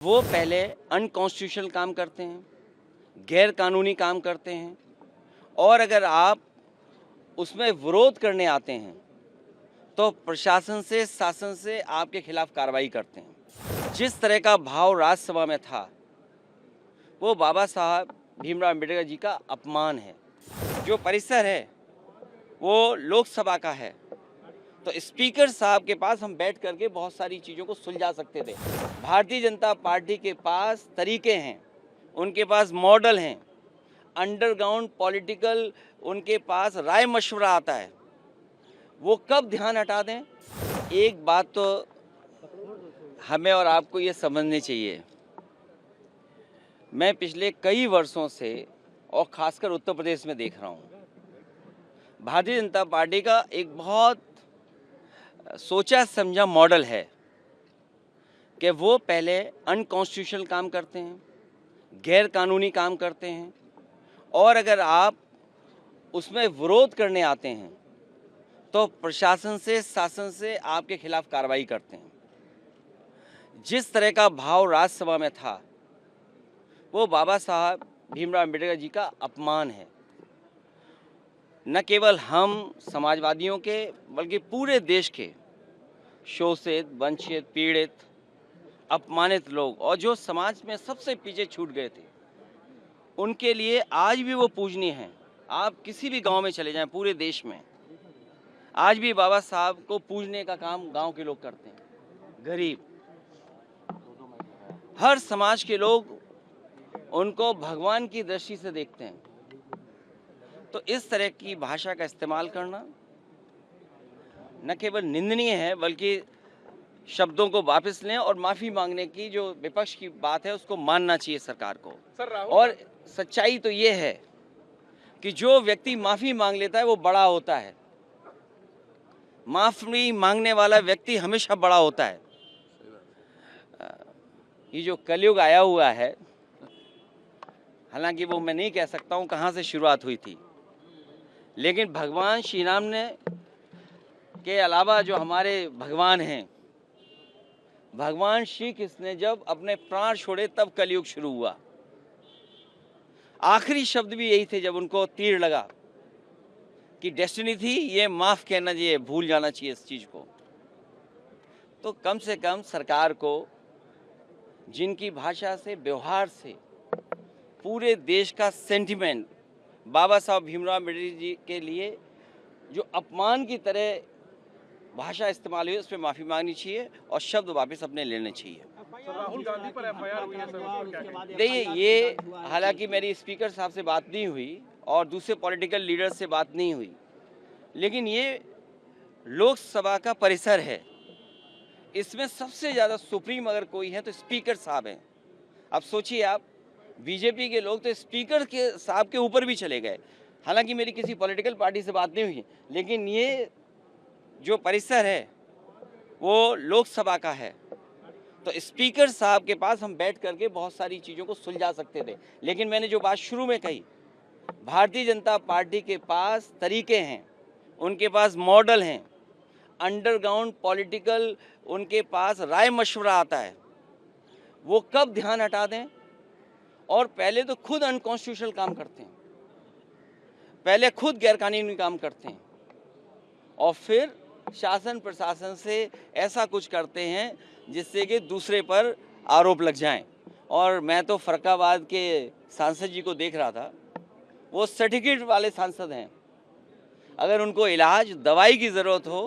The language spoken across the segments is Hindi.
वो पहले अनकॉन्स्टिट्यूशनल काम करते हैं, गैर कानूनी काम करते हैं और अगर आप उसमें विरोध करने आते हैं तो प्रशासन से, शासन से आपके खिलाफ कार्रवाई करते हैं। जिस तरह का भाव राज्यसभा में था वो बाबा साहब भीमराव अम्बेडकर जी का अपमान है। जो परिसर है वो लोकसभा का है, तो स्पीकर साहब के पास हम बैठ करके बहुत सारी चीज़ों को सुलझा सकते थे। भारतीय जनता पार्टी के पास तरीके हैं, उनके पास मॉडल हैं, अंडरग्राउंड पॉलिटिकल उनके पास राय मशवरा आता है। वो कब ध्यान हटा दें, एक बात तो हमें और आपको ये समझनी चाहिए। मैं पिछले कई वर्षों से और ख़ासकर उत्तर प्रदेश में देख रहा हूँ, भारतीय जनता पार्टी का एक बहुत सोचा समझा मॉडल है कि वो पहले अनकॉन्स्टिट्यूशनल काम करते हैं, गैर कानूनी काम करते हैं और अगर आप उसमें विरोध करने आते हैं तो प्रशासन से, शासन से आपके खिलाफ कार्रवाई करते हैं। जिस तरह का भाव राज्यसभा में था वो बाबा साहब भीमराव अम्बेडकर जी का अपमान है। न केवल हम समाजवादियों के बल्कि पूरे देश के शोषित, वंचित, पीड़ित, अपमानित लोग और जो समाज में सबसे पीछे छूट गए थे उनके लिए आज भी वो पूजनीय हैं। आप किसी भी गांव में चले जाएं पूरे देश में, आज भी बाबा साहब को पूजने का काम गांव के लोग करते हैं। गरीब, हर समाज के लोग उनको भगवान की दृष्टि से देखते हैं। तो इस तरह की भाषा का इस्तेमाल करना न केवल निंदनीय है बल्कि शब्दों को वापस लें और माफ़ी मांगने की जो विपक्ष की बात है उसको मानना चाहिए सरकार को। और सच्चाई तो ये है कि जो व्यक्ति माफ़ी मांग लेता है वो बड़ा होता है। माफ़ी मांगने वाला व्यक्ति हमेशा बड़ा होता है। ये जो कलयुग आया हुआ है, हालांकि वो मैं नहीं कह सकता हूँ कहाँ से शुरुआत हुई थी, लेकिन भगवान श्री राम ने के अलावा जो हमारे भगवान हैं, भगवान श्री कृष्ण ने जब अपने प्राण छोड़े तब कलयुग शुरू हुआ। आखिरी शब्द भी यही थे जब उनको तीर लगा कि डेस्टिनी थी, ये माफ़ कहना चाहिए, भूल जाना चाहिए इस चीज़ को। तो कम से कम सरकार को जिनकी भाषा से, व्यवहार से पूरे देश का सेंटिमेंट बाबा साहब भीमराव अम्बेडकर जी के लिए जो अपमान की तरह भाषा इस्तेमाल हुई, उस पर माफ़ी मांगनी चाहिए और शब्द वापस अपने लेने चाहिए। राहुल गांधी पर एफआईआर हुई है सर, उस पर क्या कहेंगे? देखिए, ये हालांकि मेरी स्पीकर साहब से बात नहीं हुई और दूसरे पॉलिटिकल लीडर से बात नहीं हुई, लेकिन ये लोकसभा का परिसर है, इसमें सबसे ज़्यादा सुप्रीम अगर कोई है तो स्पीकर साहब हैं। अब सोचिए आप, बीजेपी के लोग तो स्पीकर के साहब के ऊपर भी चले गए। हालांकि मेरी किसी पॉलिटिकल पार्टी से बात नहीं हुई, लेकिन ये जो परिसर है वो लोकसभा का है, तो स्पीकर साहब के पास हम बैठ करके बहुत सारी चीज़ों को सुलझा सकते थे। लेकिन मैंने जो बात शुरू में कही, भारतीय जनता पार्टी के पास तरीके हैं, उनके पास मॉडल हैं, अंडरग्राउंड पॉलिटिकल उनके पास राय मशवरा आता है। वो कब ध्यान हटा दें, और पहले तो खुद अनकॉन्स्टिट्यूशनल काम करते हैं, पहले खुद गैरकानूनी काम करते हैं और फिर शासन प्रशासन से ऐसा कुछ करते हैं जिससे कि दूसरे पर आरोप लग जाएं। और मैं तो फरक्काबाद के सांसद जी को देख रहा था, वो सर्टिफिकेट वाले सांसद हैं। अगर उनको इलाज दवाई की ज़रूरत हो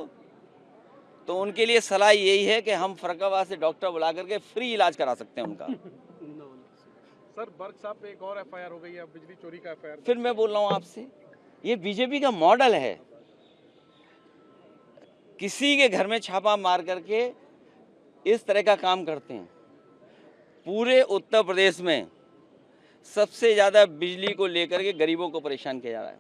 तो उनके लिए सलाह यही है कि हम फरक्काबाद से डॉक्टर बुला करके फ्री इलाज करा सकते हैं उनका। सर, बर्ग साहब पे एक और एफआईआर हो गई है, बिजली चोरी का एफआईआर। फिर मैं बोल रहा हूँ आपसे, ये बीजेपी का मॉडल है। किसी के घर में छापा मार करके इस तरह का काम करते हैं। पूरे उत्तर प्रदेश में सबसे ज़्यादा बिजली को लेकर के गरीबों को परेशान किया जा रहा है।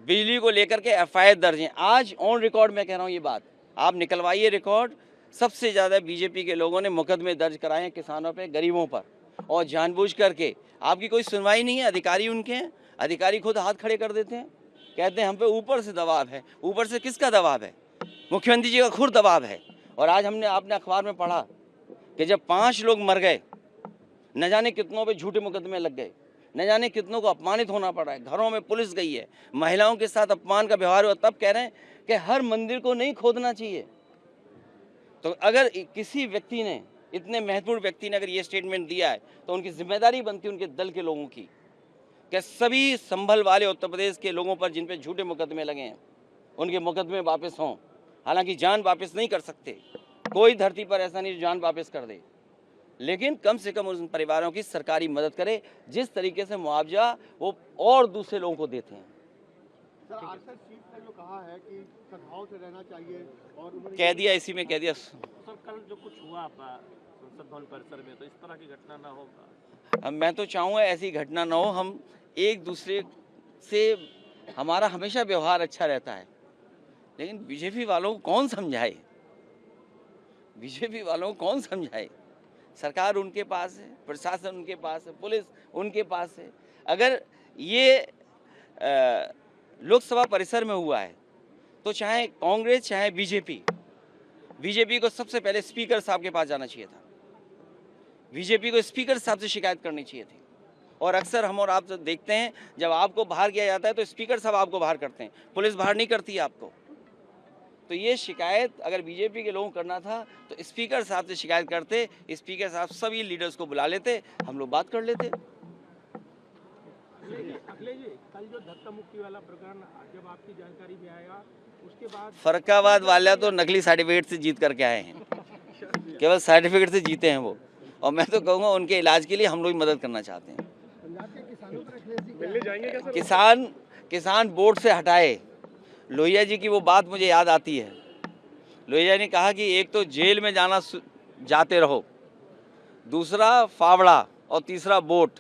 बिजली को लेकर के एफआईआर दर्ज हैं। आज ऑन रिकॉर्ड मैं कह रहा हूँ ये बात, आप निकलवाइए रिकॉर्ड। सबसे ज़्यादा बीजेपी के लोगों ने मुकदमे दर्ज कराए हैं किसानों पे, गरीबों पर, और जानबूझ करके। आपकी कोई सुनवाई नहीं है, अधिकारी उनके हैं, अधिकारी खुद हाथ खड़े कर देते हैं, कहते हैं हम पे ऊपर से दबाव है। ऊपर से किसका दबाव है? मुख्यमंत्री जी का खुद दबाव है। और आज आपने अखबार में पढ़ा कि जब 5 लोग मर गए, न जाने कितनों पे झूठे मुकदमे लग गए, न जाने कितनों को अपमानित होना पड़ा है, घरों में पुलिस गई है, महिलाओं के साथ अपमान का व्यवहार हुआ, तब कह रहे हैं कि हर मंदिर को नहीं खोदना चाहिए। तो अगर किसी व्यक्ति ने, इतने महत्वपूर्ण व्यक्ति ने अगर ये स्टेटमेंट दिया है, तो उनकी जिम्मेदारी बनती है उनके दल के लोगों की कि सभी संभल वाले उत्तर प्रदेश के लोगों पर जिन पे झूठे मुकदमे लगे हैं, उनके मुकदमे वापस हों। हालांकि जान वापस नहीं कर सकते, कोई धरती पर ऐसा नहीं जो जान वापस कर दे, लेकिन कम से कम उन परिवारों की सरकारी मदद करे जिस तरीके से मुआवजा वो और दूसरे लोगों को देते हैं। सर, आरएसएस चीफ ने जो कहा है कि सद्भाव से रहना चाहिए और उन्होंने कह दिया, इसी में कह दिया। सर कल जो कुछ हुआ संसद भवन परिसर में, तो इस तरह की घटना ना हो। अब मैं तो चाहूँगा ऐसी घटना ना हो। हम एक दूसरे से, हमारा हमेशा व्यवहार अच्छा रहता है, लेकिन बीजेपी वालों को कौन समझाए, बीजेपी वालों को कौन समझाए। सरकार उनके पास है, प्रशासन उनके पास है, पुलिस उनके पास है। अगर ये लोकसभा परिसर में हुआ है तो चाहे कांग्रेस चाहे बीजेपी को सबसे पहले स्पीकर साहब के पास जाना चाहिए था। बीजेपी को स्पीकर साहब से शिकायत करनी चाहिए थी। और अक्सर हम और आप तो देखते हैं, जब आपको बाहर किया जाता है तो स्पीकर साहब आपको बाहर करते हैं, पुलिस बाहर नहीं करती है आपको। तो ये शिकायत अगर बीजेपी के लोगों को करना था तो स्पीकर साहब से शिकायत करते, स्पीकर साहब सभी लीडर्स को बुला लेते, हम लोग बात कर लेते। अखिलेश जी, कल जो धक्का मुक्की वाला प्रकरण जब आपकी जानकारी में आया, उसके बाद फर्रुखाबाद वाला तो नकली सर्टिफिकेट से जीत करके आए हैं, केवल सर्टिफिकेट से जीते हैं वो। और मैं तो कहूँगा उनके इलाज के लिए हम लोग मदद करना चाहते हैं। पंजाब के किसानों पर अखिलेश जी मिलने जाएंगे क्या सर? किसान बोर्ड से हटाए। लोहिया जी की वो बात मुझे याद आती है। लोहिया ने कहा कि एक तो जेल में जाते रहो, दूसरा फावड़ा और तीसरा वोट।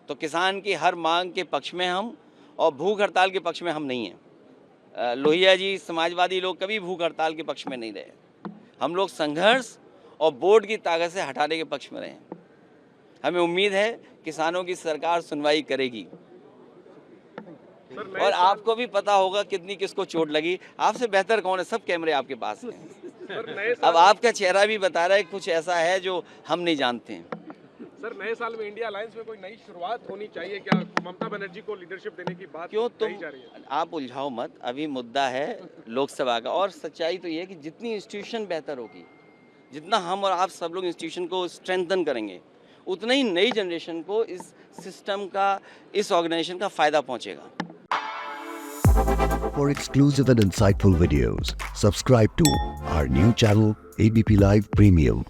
तो किसान की हर मांग के पक्ष में हम, और भूख हड़ताल के पक्ष में हम नहीं हैं। लोहिया जी, समाजवादी लोग कभी भूख हड़ताल के पक्ष में नहीं रहे। हम लोग संघर्ष और बोर्ड की ताकत से हटाने के पक्ष में रहे हैं। हमें उम्मीद है किसानों की सरकार सुनवाई करेगी। और आपको भी पता होगा कितनी किसको चोट लगी। आपसे बेहतर कौन है, सब कैमरे आपके पास हैं। अब आपका चेहरा भी बता रहा है कुछ ऐसा है जो हम नहीं जानते हैं। सर, नए साल में इंडिया अलायंस में कोई नई शुरुआत होनी चाहिए क्या? ममता बनर्जी को लीडरशिप देने की बात क्यों कही जा रही है। आप उलझाओ मत, अभी मुद्दा है लोकसभा का। और सच्चाई तो ये है कि जितनी इंस्टीट्यूशन बेहतर होगी, जितना हम और आप सब लोग इंस्टीट्यूशन को स्ट्रेंथन करेंगे, उतना ही नई जनरेशन को इस सिस्टम का, इस ऑर्गेनाइजेशन का फ़ायदा पहुंचेगा। For exclusive and insightful videos, subscribe to our new channel ABP Live Premium.